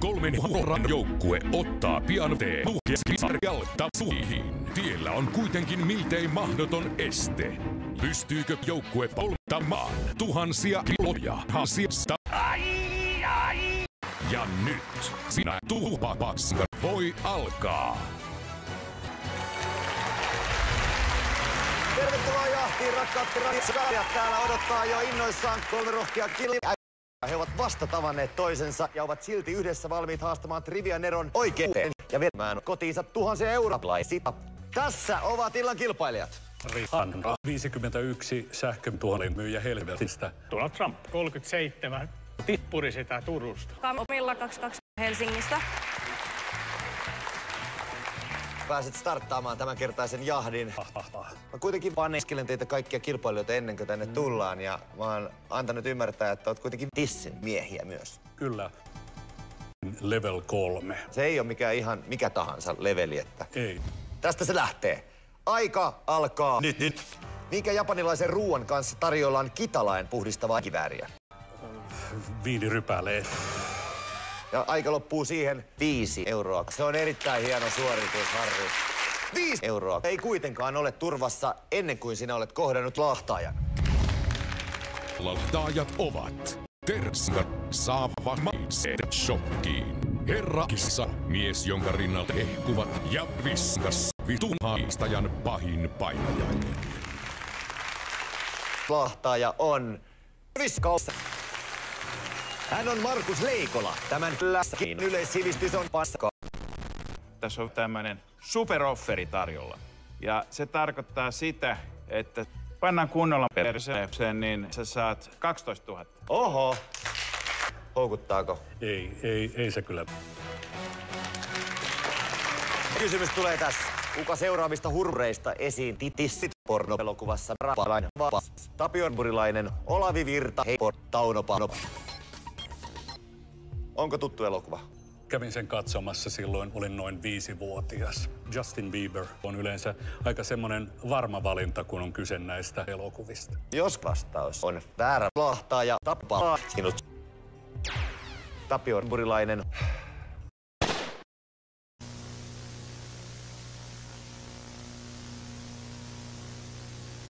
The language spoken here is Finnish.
kolmen vuoran joukkue ottaa pian Nuhkesarjalta suihin. Tiellä on kuitenkin miltei mahdoton este. Pystyykö joukkue polttamaan tuhansia kiloja hasiasta? Ja nyt sinä tuupapassa voi alkaa. Tervetuloa jahtiin, rakkaat piratikaajat. Täällä odottaa jo innoissaan 3 rohkeaa kilpaa. He ovat vasta tavanneet toisensa ja ovat silti yhdessä valmiit haastamaan Trivia Neron oikeuteen ja viemään kotiinsa tuhansia eurolaisia. Tässä ovat illan kilpailijat. Rihanna, 51 sähkötuolin myyjä Helvetistä. Donald Trump, 37, tippuri sitä Turusta. Kamilla 22 Helsingistä. Pääset starttaamaan tämänkertaisen jahdin. Mä kuitenkin vanniskelen teitä kaikkia kilpailijoita ennen kuin tänne tullaan ja mä oon antanut ymmärtää, että oot kuitenkin tissin miehiä myös. Kyllä. Level 3. Se ei ole mikään ihan mikä tahansa leveli, että... Ei. Tästä se lähtee. Aika alkaa nyt. Minkä japanilaisen ruoan kanssa tarjoillaan kitalaen puhdistavaa kivääriä? Viinirypäleet. Ja aika loppuu siihen 5 euroa. Se on erittäin hieno suoritus, Harri. 5 euroa ei kuitenkaan ole turvassa ennen kuin sinä olet kohdannut lahtaajan. Lahtaajat ovat Terska Saava Mindset Shokkiin. Herra Kissa, mies jonka rinnalta hehkuvat ja Viskas vitun haistajan pahin painajainen. Lahtaaja on Viskaus. Hän on Markus Leikola. Tämän lässäkin yleissivistys on paska. Tässä on tämmöinen superofferi tarjolla. Ja se tarkoittaa sitä, että pannaan kunnolla perseeseen, niin sä saat 12 000. Oho. Houkuttaako? Ei se kyllä. Kysymys tulee tässä. Kuka seuraavista hurreista esiinti tissit porno-elokuvassa Rapalainen Vapas? Tapionburilainen, Olavi Virta, Tauno Pano. Onko tuttu elokuva? Kävin sen katsomassa silloin, olin noin 5-vuotias. Justin Bieber on yleensä aika semmoinen varma valinta, kun on kyse näistä elokuvista. Jos vastaus on väärä, lahtaaja tappaa sinut. Tapionburilainen